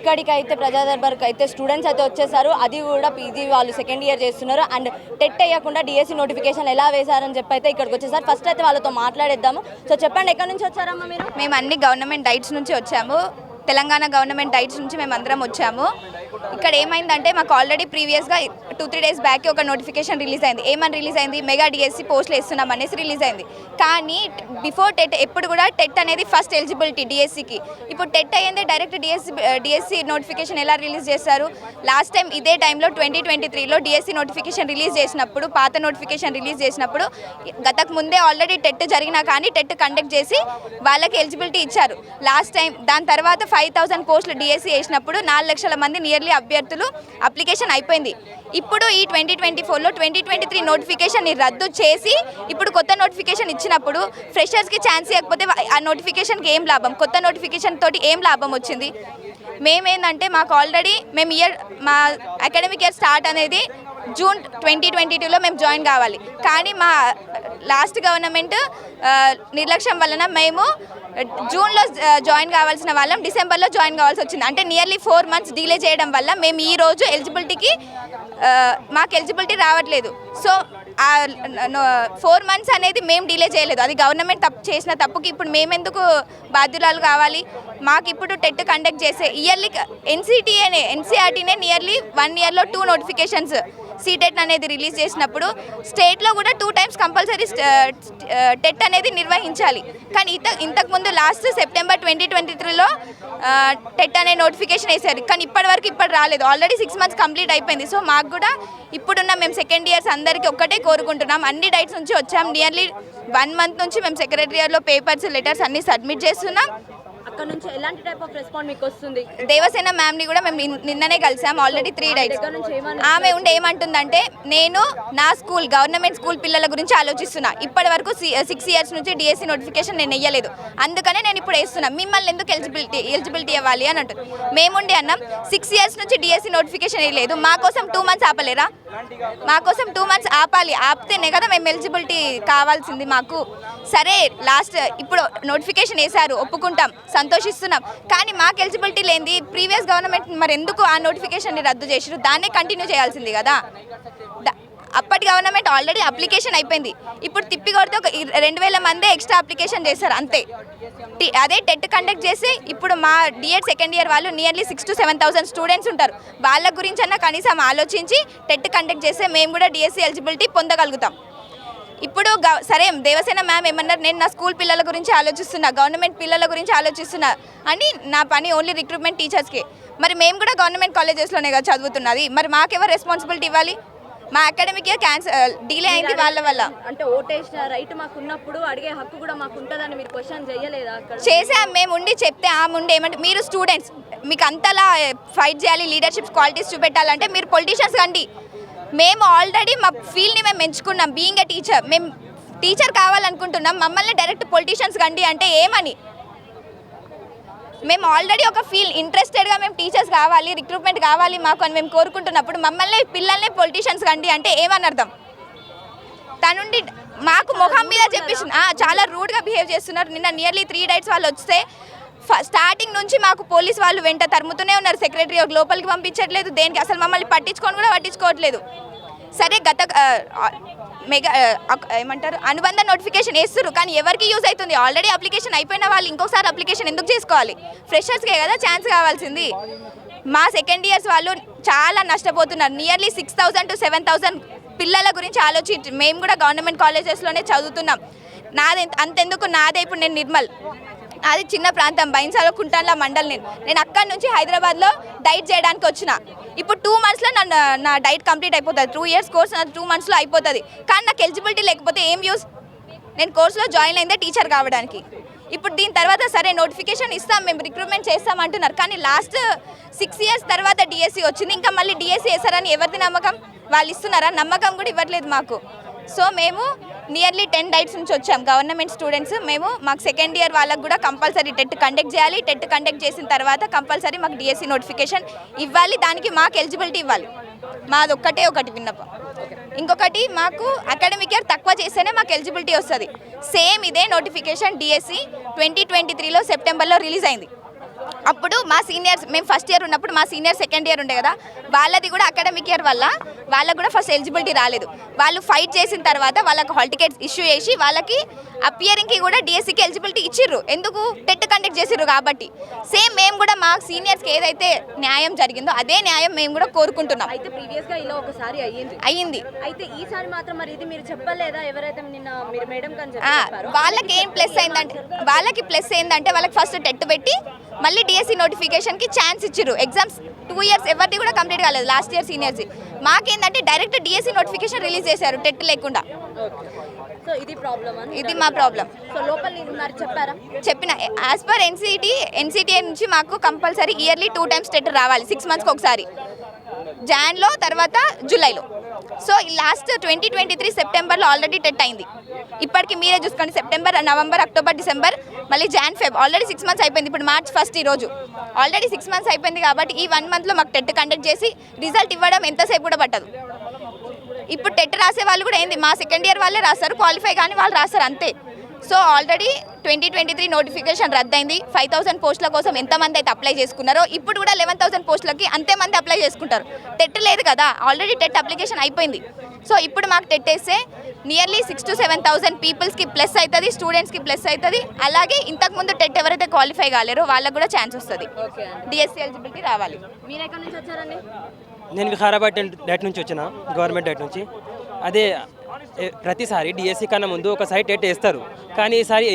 ఇక్కడికైతే ప్రజా దర్బార్కి అయితే స్టూడెంట్స్ అయితే వచ్చేసారు. అది కూడా పీజీ వాళ్ళు సెకండ్ ఇయర్ చేస్తున్నారు. అండ్ టెట్ అయ్యకుండా డిఎస్సి నోటిఫికేషన్ ఎలా వేశారని చెప్పి అయితే ఇక్కడికి వచ్చేసారు. ఫస్ట్ అయితే వాళ్ళతో మాట్లాడేద్దాము. సో చెప్పండి, ఎక్కడి నుంచి వచ్చారమ్మా మీరు? మేము అన్ని గవర్నమెంట్ డైట్స్ నుంచి వచ్చాము. తెలంగాణ గవర్నమెంట్ డైట్స్ నుంచి మేము అందరం వచ్చాము. ఇక్కడ ఏమైందంటే మాకు ఆల్రెడీ ప్రీవియస్గా 2-3 డేస్ బ్యాక్ ఒక నోటిఫికేషన్ రిలీజ్ అయింది. ఏమని రిలీజ్ అయింది? మెగా డిఎస్సి పోస్టులు వేస్తున్నాం అనేసి రిలీజ్ అయింది. కానీ బిఫోర్ టెట్ ఎప్పుడు కూడా టెట్ అనేది ఫస్ట్ ఎలిజిబిలిటీ డిఎస్సికి. ఇప్పుడు టెట్ అయ్యింది డైరెక్ట్ డిఎస్సి నోటిఫికేషన్ ఎలా రిలీజ్ చేస్తారు? లాస్ట్ టైం ఇదే టైంలో 2023లో డిఎస్సి నోటిఫికేషన్ రిలీజ్ చేసినప్పుడు, పాత నోటిఫికేషన్ రిలీజ్ చేసినప్పుడు గతకు ముందే ఆల్రెడీ టెట్ జరిగినా కానీ టెట్ కండక్ట్ చేసి వాళ్ళకి ఎలిజిబిలిటీ ఇచ్చారు లాస్ట్ టైం. దాని తర్వాత 5,000 పోస్టులు డిఎస్సి వేసినప్పుడు 4 లక్షల మంది నియర్లీ అభ్యర్థులు అప్లికేషన్ అయిపోయింది. ఇప్పుడు ఈ 2024లో 2023 నోటిఫికేషన్ని రద్దు చేసి ఇప్పుడు కొత్త నోటిఫికేషన్ ఇచ్చినప్పుడు ఫ్రెషర్స్కి ఛాన్స్ ఇవ్వకపోతే ఆ నోటిఫికేషన్కి ఏం లాభం? కొత్త నోటిఫికేషన్ తోటి ఏం లాభం వచ్చింది? మేమేందంటే మాకు ఆల్రెడీ మా అకాడమిక్ ఇయర్ స్టార్ట్ అనేది జూన్ 2022లో మేము జాయిన్ కావాలి. కానీ మా లాస్ట్ గవర్నమెంట్ నిర్లక్ష్యం వలన మేము జూన్లో జాయిన్ కావాల్సిన వాళ్ళం డిసెంబర్లో జాయిన్ కావాల్సి వచ్చింది. అంటే నియర్లీ 4 months డిలే చేయడం వల్ల మేము ఈరోజు మాకు ఎలిజిబిలిటీ రావట్లేదు. సో 4 months అనేది మేము డిలే చేయలేదు, అది గవర్నమెంట్ చేసిన తప్పుకి ఇప్పుడు మేమెందుకు బాధ్యురాలు కావాలి? మాకు ఇప్పుడు టెట్ కండక్ట్ చేసే ఇయర్లీ ఎన్సీఆర్టీనే నియర్లీ 1 yearలో 2 notifications సీటెట్ అనేది రిలీజ్ చేసినప్పుడు స్టేట్లో కూడా 2 times కంపల్సరీ టెట్ అనేది నిర్వహించాలి. కానీ ఇంతకుముందు లాస్ట్ సెప్టెంబర్ 2023లో టెట్ అనే నోటిఫికేషన్ వేశారు. కానీ ఇప్పటి రాలేదు. ఆల్రెడీ 6 months కంప్లీట్ అయిపోయింది. సో మాకు కూడా ఇప్పుడున్న మేము సెకండ్ ఇయర్స్ అందరికీ ఒక్కటే కోరుకుంటున్నాం. అన్ని డైట్స్ నుంచి వచ్చాం. నియర్లీ 1 month నుంచి మేము సెక్రటరియట్లో పేపర్స్, లెటర్స్ అన్నీ సబ్మిట్ చేస్తున్నాం. అక్కడ నుంచి ఎలాంటి టైప్ ఆఫ్ రెస్పాన్స్ మీకు వస్తుంది? దేవసేన మ్యామ్ని కూడా మేము నిన్ననే కలిసాం. Already 3 days. ఆమె ఉండి ఏమంటుందంటే, నేను నా స్కూల్ గవర్నమెంట్ స్కూల్ పిల్లల గురించి ఆలోచిస్తున్నా. ఇప్పటి వరకు 6 years నుంచి డిఎస్సి నోటిఫికేషన్ నేను వేయలేదు, అందుకనే నేను ఇప్పుడు వేస్తున్నా. మిమ్మల్ని ఎందుకు ఎలిజిబిలిటీ ఇవ్వాలి అని అంటుంది. మేముండి అన్నాం 6 years నుంచి డిఎస్సి నోటిఫికేషన్ వేయలేదు, మా కోసం 2 months ఆపలేరా? మా కోసం 2 months ఆపాలి. ఆపితేనే కదా మేము ఎలిజిబిలిటీ కావాల్సింది మాకు. సరే లాస్ట్ ఇప్పుడు నోటిఫికేషన్ వేశారు, ఒప్పుకుంటాం, సంతోషిస్తున్నాం. కానీ మాకు ఎలిజిబిలిటీ లేనిది ప్రీవియస్ గవర్నమెంట్ మరి ఎందుకు ఆ నోటిఫికేషన్ని రద్దు చేసారు? దాన్నే కంటిన్యూ చేయాల్సింది కదా. అప్పటి గవర్నమెంట్ ఆల్రెడీ అప్లికేషన్ అయిపోయింది. ఇప్పుడు తిప్పి కొడితే ఒక 2,000 మందే ఎక్స్ట్రా అప్లికేషన్ చేశారు అంతే. అదే టెట్ కండక్ట్ చేసి ఇప్పుడు మా డిఎడ్ సెకండ్ ఇయర్ వాళ్ళు నియర్లీ 6,000 to 7,000 స్టూడెంట్స్ ఉంటారు. వాళ్ళ గురించి అన్న కనీసం ఆలోచించి టెట్ కండక్ట్ చేస్తే మేము కూడా డిఎస్సి ఎలిజిబిలిటీ పొందగలుగుతాం. ఇప్పుడు సరే దేవసేన మ్యామ్ ఏమన్నారు, నేను నా స్కూల్ పిల్లల గురించి ఆలోచిస్తున్నా, గవర్నమెంట్ పిల్లల గురించి ఆలోచిస్తున్నా అని. నా పని ఓన్లీ రిక్రూట్మెంట్ టీచర్స్కి. మరి మేము కూడా గవర్నమెంట్ కాలేజెస్లోనే కదా చదువుతున్నది. మరి మాకెవరు రెస్పాన్సిబిలిటీ ఇవ్వాలి? మా అకాడమిక్ ఇయర్ డిలే అయింది వాళ్ళ వల్ల. అంటే ఓటేసిన రైట్ మాకు ఉన్నప్పుడు అడిగే హక్కు కూడా మాకు ఉంటుందని మీరు క్వశ్చన్ చేయలేదా? చేసాం మేము ఉండి చెప్తే ఆమె ఉండి ఏమంటే, మీరు స్టూడెంట్స్ మీకు అంతలా ఫైట్ చేయాలి, లీడర్షిప్ క్వాలిటీస్ చూపెట్టాలంటే మీరు పొలిటీషియన్స్ కండి. మేము ఆల్రెడీ మా ఫీల్డ్ని మేము ఎంచుకున్నాం. బీయింగ్ ఏ టీచర్, మేము టీచర్ కావాలనుకుంటున్నాం. మమ్మల్ని డైరెక్ట్ పొలిటీషియన్స్ కండి అంటే ఏమని? మేము ఆల్రెడీ ఒక ఇంట్రెస్టెడ్గా మేము టీచర్స్ కావాలి, రిక్రూట్మెంట్ కావాలి మాకు అని మేము కోరుకుంటున్నప్పుడు పిల్లల్ని పొలిటీషియన్స్ కండి అంటే ఏమని అర్థం? తనుండి మాకు మొహం మీద చెప్పేసి చాలా రూడ్గా బిహేవ్ చేస్తున్నారు. నిన్న నియర్లీ 3 days వాళ్ళు వస్తే స్టార్టింగ్ నుంచి మాకు పోలీస్ వాళ్ళు వెంట తరుముతూనే ఉన్నారు. సెక్రటరీ లోపలికి పంపించట్లేదు, దేనికి అసలు మమ్మల్ని పట్టించుకోవట్లేదు. సరే మెగా ఏమంటారు అనుబంధ నోటిఫికేషన్ వేస్తారు, కానీ ఎవరికి యూజ్ అవుతుంది? ఆల్రెడీ అప్లికేషన్ అయిపోయిన వాళ్ళు ఇంకొకసారి అప్లికేషన్ ఎందుకు చేసుకోవాలి? ఫ్రెషర్స్కే కదా ఛాన్స్ కావాల్సింది. మా సెకండ్ ఇయర్స్ వాళ్ళు చాలా నష్టపోతున్నారు. నియర్లీ 6,000 to 7,000 పిల్లల గురించి ఆలోచించి మేము కూడా గవర్నమెంట్ కాలేజెస్లోనే చదువుతున్నాం. అంతెందుకు నాదే ఇప్పుడు నేను నిర్మల్, అది చిన్న ప్రాంతం బైన్సాలో కుంటాన్ల మండల్. నేను అక్కడి నుంచి హైదరాబాద్లో డైట్ చేయడానికి వచ్చిన. ఇప్పుడు 2 monthsలో నా డైట్ కంప్లీట్ అయిపోతుంది. 2 years కోర్స్ నా 2 monthsలో అయిపోతుంది. కానీ నాకు ఎలిజిబిలిటీ లేకపోతే ఏం యూస్? నేను కోర్సులో జాయిన్ అయిందే టీచర్ కావడానికి. ఇప్పుడు దీని తర్వాత సరే నోటిఫికేషన్ ఇస్తాం, మేము రిక్రూట్మెంట్ చేస్తాం అంటున్నారు. కానీ లాస్ట్ 6 years తర్వాత డిఎస్సి వచ్చింది. ఇంకా మళ్ళీ డిఎస్సి వేస్తారని ఎవరిది నమ్మకం? వాళ్ళు ఇస్తున్నారా? నమ్మకం కూడా ఇవ్వట్లేదు మాకు. సో మేము నియర్లీ 10 days నుంచి వచ్చాం గవర్నమెంట్ స్టూడెంట్స్. మాకు సెకండ్ ఇయర్ వాళ్ళకు కూడా కంపల్సరీ టెట్ కండక్ట్ చేయాలి. టెట్ కండక్ట్ చేసిన తర్వాత కంపల్సరీ మాకు డిఎస్సి నోటిఫికేషన్ ఇవ్వాలి. దానికి మాకు ఎలిజిబిలిటీ ఇవ్వాలి. మాది ఒకటి విన్నపం. ఇంకొకటి, మాకు అకాడమిక్ ఇయర్ తక్కువ చేస్తేనే మాకు ఎలిజిబిలిటీ వస్తుంది. సేమ్ ఇదే నోటిఫికేషన్ డిఎస్సి 2023లో సెప్టెంబర్లో రిలీజ్ అయింది. అప్పుడు మా సీనియర్స్ మేము ఫస్ట్ ఇయర్ ఉన్నప్పుడు మా సీనియర్ సెకండ్ ఇయర్ ఉండే కదా, వాళ్ళది కూడా అకాడమిక్ ఇయర్ వల్ల వాళ్ళకు కూడా ఫస్ట్ ఎలిజిబిలిటీ రాలేదు. వాళ్ళు ఫైట్ చేసిన తర్వాత వాళ్ళకి హాల్ టికెట్స్ ఇష్యూ చేసి వాళ్ళకి అపియరింగ్కి కూడా డిఎస్సికి ఎలిజిబిలిటీ ఇచ్చిర్రు. ఎందుకు? టెట్ కండక్ట్ చేసిర్రు కాబట్టి. సేమ్ మేము కూడా మా సీనియర్స్కి ఏదైతే న్యాయం జరిగిందో అదే న్యాయం మేము కూడా కోరుకుంటున్నాం. అయితే ప్రీవియస్ గా ఇలా ఒకసారి అయ్యింది. అయితే ఈసారి మాత్రం మరి ఇది మీరు చెప్పలేదా? ఎవరైతే నిన్న మీరు మేడం కని చెప్పారు వాళ్ళకి ఏం ప్లస్ అయిందంటే వాళ్ళకి ఫస్ట్ టెట్ పెట్టి మళ్ళీ డిఎస్సి నోటిఫికేషన్కి ఛాన్స్ ఇచ్చిర్రు. ఎగ్జామ్స్ 2 ఇయర్స్ ఎవరిది కూడా కంప్లీట్ కాలేదు లాస్ట్ ఇయర్ సీనియర్స్. మాకేందంటే డైరెక్ట్ డిఎస్సి నోటిఫికేషన్ రిలీజ్ చేశారు టెట్ లేకుండా. సో ఇది ప్రాబ్లమ్ అని ఇది మా ప్రాబ్లం. సో లోపల మరి చెప్పారా? చెప్పిన యాజ్ పర్ ఎన్సిటిఏ నుంచి మాకు కంపల్సరీ ఇయర్లీ 2 times టెట్ రావాలి 6 monthsకి ఒకసారి, జాన్లో తర్వాత జూలైలో. సో లాస్ట్ 2023 సెప్టెంబర్లో ఆల్రెడీ టెట్ అయింది. ఇప్పటికి మీరే చూసుకోండి, సెప్టెంబర్, నవంబర్, అక్టోబర్, డిసెంబర్, మళ్ళీ జాన్, ఫెబ్ ఆల్రెడీ 6 months అయిపోయింది. ఇప్పుడు మార్చ్ 1 ఈరోజు ఆల్రెడీ 6 months అయిపోయింది. కాబట్టి ఈ 1 monthలో మాకు టెట్ కండక్ట్ చేసి రిజల్ట్ ఇవ్వడం ఎంతసేపు కూడా పట్టదు. ఇప్పుడు టెట్ రాసే వాళ్ళు కూడా ఏంది మా సెకండ్ ఇయర్ వాళ్ళే రాస్తారు, క్వాలిఫై కానీ వాళ్ళు రాస్తారు అంతే. So already 2023 notification రద్దయింది. 5000 పోస్టుల కోసం ఎంతమంది అయితే అప్లై చేసుకున్నారో ఇప్పుడు కూడా 11,000 పోస్టులకి అంతే మంది అప్లై చేసుకుంటారు. టెట్ లేదు కదా, ఆల్రెడీ టెట్ అప్లికేషన్ అయిపోయింది. సో ఇప్పుడు మాకు టెట్ వేస్తే నియర్లీ 6,000 to 7,000 పీపుల్స్కి ప్లస్ అవుతుంది, స్టూడెంట్స్కి ప్లస్ అవుతుంది. అలాగే ఇంతకుముందు టెట్ ఎవరైతే క్వాలిఫై కాలేరో వాళ్ళకు కూడా ఛాన్స్ వస్తుంది, డిఎస్సి ఎలిజిబిలిటీ రావాలి. మీరు ఎక్కడి నుంచి వచ్చారండి? నేను వికారాబాద్ డేట్ నుంచి వచ్చిన, గవర్నమెంట్ డేట్ నుంచి. అదే ప్రతిసారి డిఎస్సి కన్నా ముందు ఒకసారి టెట్ వేస్తారు, కానీ ఈసారి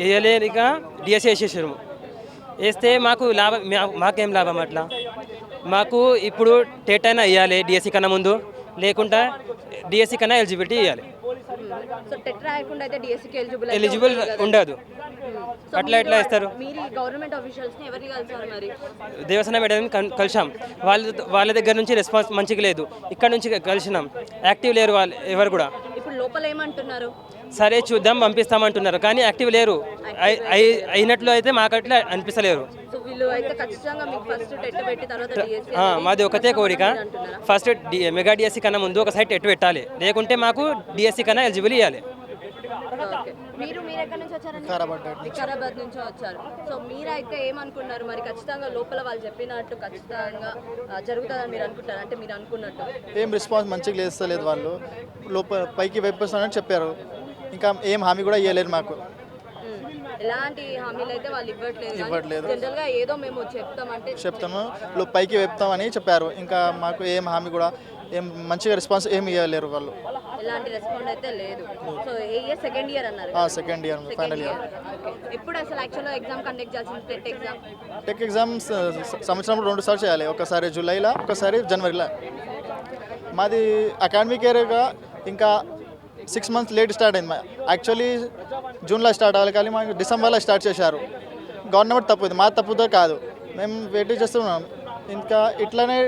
వేయలేక డిఎస్సి వేసేసారు. వేస్తే మాకు లాభం, మాకేం లాభం అట్లా? మాకు ఇప్పుడు టెట్ అయినా వేయాలి డిఎస్సి కన్నా ముందు, లేకుండా డిఎస్సి కన్నా ఎలిజిబిలిటీ ఇవ్వాలి. సో టెట్ రాయకుండా అయితే డిఎస్సికి ఎలిజిబుల్ ఉండదు. అట్లా ఎట్లా ఇస్తారు? మీరు గవర్నమెంట్ ఆఫీషియల్స్ని ఎవరిని కలిసారు మరి? దేవసేన మేడం కలిసాం, వాళ్ళ దగ్గర నుంచి రెస్పాన్స్ మంచిగా లేదు. ఇక్కడ నుంచి కలిసినాం, యాక్టివ్ లేరు వాళ్ళు ఎవరు కూడా. ఇప్పుడు లోపల ఏమంటున్నారు? సరే చూద్దాం పంపిస్తామంటున్నారు, కానీ యాక్టివ్ లేరు. అయినట్లు అయితే మాకట్లా అనిపిస్తలేరు. సో వీళ్ళు అయితే ఖచ్చితంగా మీకు ఫస్ట్ టెట్ పెట్టి తర్వాత డిఎస్సి. మాది ఒకటే కోరిక, ఫస్ట్ మెగా డిఎస్సి కన్నా ముందు ఒకసారి టెట్ పెట్టాలి, లేకుంటే మాకు డిఎస్సి కన్నా ఎలిజిబుల్ ఇవ్వాలి. మీరు ఎక్కడి నుంచి వచ్చారండి? వికారాబాద్ నుంచి వచ్చారు. సో మీరైతే ఏమనుకున్నారు మరి? ఖచ్చితంగా లోపల వాళ్ళు చెప్పినట్టు ఖచ్చితంగా జరుగుతుందని మీరు అనుకుంటారు? అంటే మీరు అనుకున్నట్టు ఏం రెస్పాన్స్ మంచిగా లేస్తలేదు వాళ్ళు. లోపల పైకి వైపుస్తానని చెప్పారు, ఇంకా ఏం హామీ కూడా ఇవ్వలేదు మాకు. ఎలాంటి హామీలు అయితే వాళ్ళు ఇవ్వట్లేదు. జనరల్గా ఏదో మేము చెప్తాము పైకి వెప్తామని చెప్పారు, ఇంకా మాకు ఏం హామీ కూడా ఏం మంచిగా రెస్పాన్స్ ఏమి ఇవ్వలేరు వాళ్ళు. ఎలాంటి రెస్పాండ్ అయితే లేదు. సో ఏ ఇయర్? సెకండ్ ఇయర్ అన్నారు. Second year, final year. ఎప్పుడు అసలు యాక్చువల్గా ఎగ్జామ్ కండక్ట్ చేయాల్సింది? టెక్ ఎగ్జామ్స్ సంవత్సరంలో 2 సార్లు చేయాలి, ఒకసారి జూలైలో, ఒకసారి జనవరిలో. మాది అకాడమిక్ ఇయర్గా ఇంకా 6 months లేట్ స్టార్ట్ అయింది. యాక్చువల్లీ జూన్లో స్టార్ట్ అవ్వాలి, కానీ మాకు డిసెంబర్లో స్టార్ట్ చేశారు. గవర్నమెంట్ తప్పు, ఇది మా తప్పుతో కాదు, మేము వెయిట్ చేస్తున్నాం. ఇంకా ఇట్లానే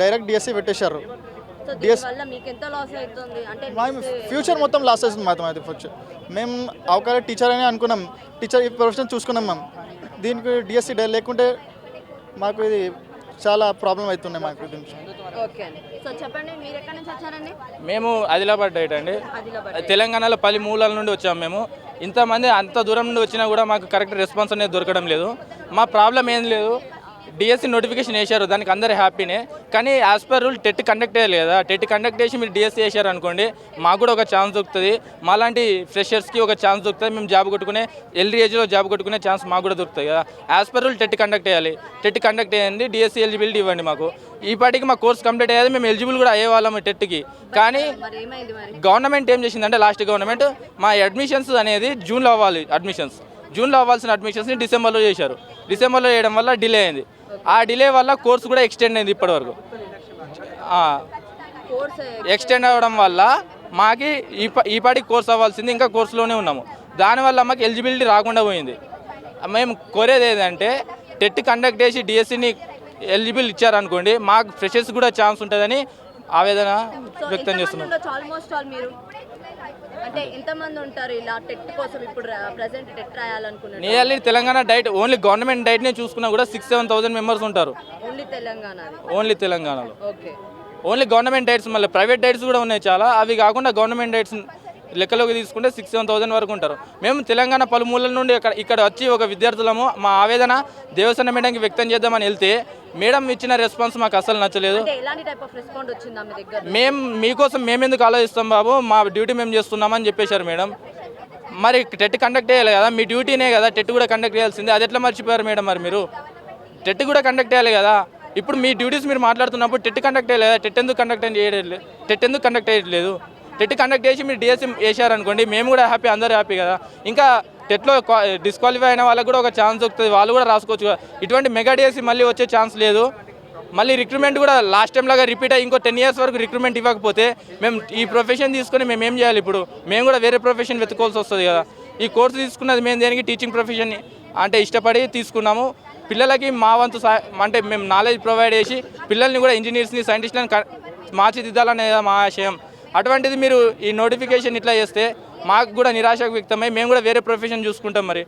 డైరెక్ట్ డిఎస్సి పెట్టేశారు. మా ఫ్యూచర్ మొత్తం లాస్ అవుతుంది మాది ఫ్యూచర్. మేము అవకాశం టీచర్ అని అనుకున్నాం, టీచర్ ప్రొఫెషన్ చూసుకున్నాం మేము. దీనికి డిఎస్సి లేకుంటే మాకు ఇది చాలా ప్రాబ్లం అవుతున్నాయి మాకు. మేము ఆదిలాబాద్ డైట్ అండి, తెలంగాణలో 10 మూలాల నుండి వచ్చాము మేము. ఇంతమంది అంత దూరం నుండి వచ్చినా కూడా మాకు కరెక్ట్ రెస్పాన్స్ అనేది దొరకడం లేదు. మా ప్రాబ్లం ఏం లేదు, డిఎస్సి నోటిఫికేషన్ వేశారు, దానికి అందరు హ్యాపీనే. కానీ as per rule TET conduct అయ్యాలి కదా, టెట్ కండక్ట్ చేసి మీరు డిఎస్సి వేశారు అనుకోండి, మాకు కూడా ఒక ఛాన్స్ దొరుకుతుంది, మాలాంటి ఫ్రెషర్స్కి ఒక ఛాన్స్ దొరుకుతుంది. మేము జాబ్ కొట్టుకునే ఎల్డీ ఏజ్లో జాబ్ కొట్టుకునే ఛాన్స్ మాకు కూడా దొరుకుతుంది కదా. As per rule TET conduct అయ్యాలి, టెట్ కండక్ట్ అయ్యింది, డిఎస్సి ఎలిజిబిలిటీ ఇవ్వండి మాకు. ఈ పాటికి మా కోర్స్ కంప్లీట్ అయ్యేది, మేము ఎలిజిబుల్ కూడా అయ్యేవాళ్ళము టెట్కి. కానీ గవర్నమెంట్ ఏం చేసిందంటే, లాస్ట్ గవర్నమెంట్ మా అడ్మిషన్స్ అనేది జూన్లో అవ్వాలి, జూన్లో అవ్వాల్సిన అడ్మిషన్స్ని డిసెంబర్లో చేశారు. డిసెంబర్లో చేయడం వల్ల డిలే అయింది. ఆ డిలే వల్ల కోర్సు కూడా ఎక్స్టెండ్ అయింది. ఇప్పటివరకు ఎక్స్టెండ్ అవ్వడం వల్ల మాకి ఈ పాటికి కోర్స్ అవ్వాల్సింది, ఇంకా కోర్సులోనే ఉన్నాము. దానివల్ల మాకు ఎలిజిబిలిటీ రాకుండా పోయింది. మేము కోరేది ఏంటంటే, టెట్ కండక్ట్ చేసి డిఎస్సిని ఎలిజిబుల్ ఇచ్చారనుకోండి, మాకు ఫ్రెషర్స్ కూడా ఛాన్స్ ఉంటుందని ఆవేదన వ్యక్తం చేస్తున్నాం. అంటే ఎంతమంది ఉంటారు ఇలా టెట్ కోసం ఇప్పుడు ప్రెజెంట్ టెట్ రాయాలనుకున్నారు? Nearly Telangana DIET only government డైట్నే చూసుకున్నా కూడా 6,000-7,000 మెంబర్స్ ఉంటారు ఓన్లీ తెలంగాణలో. ఓన్లీ గవర్నమెంట్ డైట్స్, మళ్ళీ ప్రైవేట్ డైట్స్ కూడా ఉన్నాయి చాలా. అవి కాకుండా గవర్నమెంట్ డైట్స్ లెక్కలోకి తీసుకుంటే 6-7,000 వరకు ఉంటారు. మేము తెలంగాణ పలుమూలల నుండి ఇక్కడ వచ్చి ఒక విద్యార్థులము మా ఆవేదన దేవసేన మేడంకి వ్యక్తం చేద్దామని వెళ్తే మేడం ఇచ్చిన రెస్పాన్స్ మాకు అసలు నచ్చలేదు. మేము మీకోసం మేమెందుకు ఆలోచిస్తాం బాబు, మా డ్యూటీ మేము చేస్తున్నామని చెప్పేశారు మేడం. మరి టెట్ కండక్ట్ చేయాలి కదా, మీ డ్యూటీనే కదా, టెట్ కూడా కండక్ట్ చేయాల్సిందే. అది ఎట్లా మర్చిపోయారు మేడం? మరి మీరు టెట్ కూడా కండక్ట్ చేయాలి కదా. ఇప్పుడు మీ డ్యూటీస్ మీరు మాట్లాడుతున్నప్పుడు టెట్ కండక్ట్ చేయలేదు, టెట్ ఎందుకు కండక్ట్ చేయట్లేదు? టెట్ కండక్ట్ చేసి మీరు డిఎస్సి వేసారనుకోండి, మేము కూడా హ్యాపీ, అందరూ హ్యాపీ కదా. ఇంకా టెట్లో డిస్క్వాలిఫై అయిన వాళ్ళకి కూడా ఒక ఛాన్స్ దొరుకుతుంది, వాళ్ళు కూడా రాసుకోవచ్చు కదా. ఇటువంటి మెగా డిఎస్సి మళ్ళీ వచ్చే ఛాన్స్ లేదు. మళ్ళీ రిక్రూట్మెంట్ కూడా లాస్ట్ టైం లాగా రిపీట్ అయ్యి ఇంకో 10 years వరకు రిక్రూట్మెంట్ ఇవ్వకపోతే మేము ఈ ప్రొఫెషన్ తీసుకొని మేము ఏం చేయాలి? ఇప్పుడు మేము కూడా వేరే ప్రొఫెషన్ వెతుకోవాల్సి వస్తుంది కదా. ఈ కోర్సు తీసుకున్నది మేము దేనికి, టీచింగ్ ప్రొఫెషన్ అంటే ఇష్టపడి తీసుకున్నాము. పిల్లలకి మా వంతు అంటే మేము నాలెడ్జ్ ప్రొవైడ్ చేసి పిల్లల్ని కూడా ఇంజనీర్స్ని, సైంటిస్ట్లని మార్చిదిద్దాలనే మా ఆశయం. అటువంటిది మీరు ఈ నోటిఫికేషన్ ఇట్లా చేస్తే మాకు కూడా నిరాశకు వ్యక్తమై మేము కూడా వేరే ప్రొఫెషన్ చూసుకుంటాం మరి.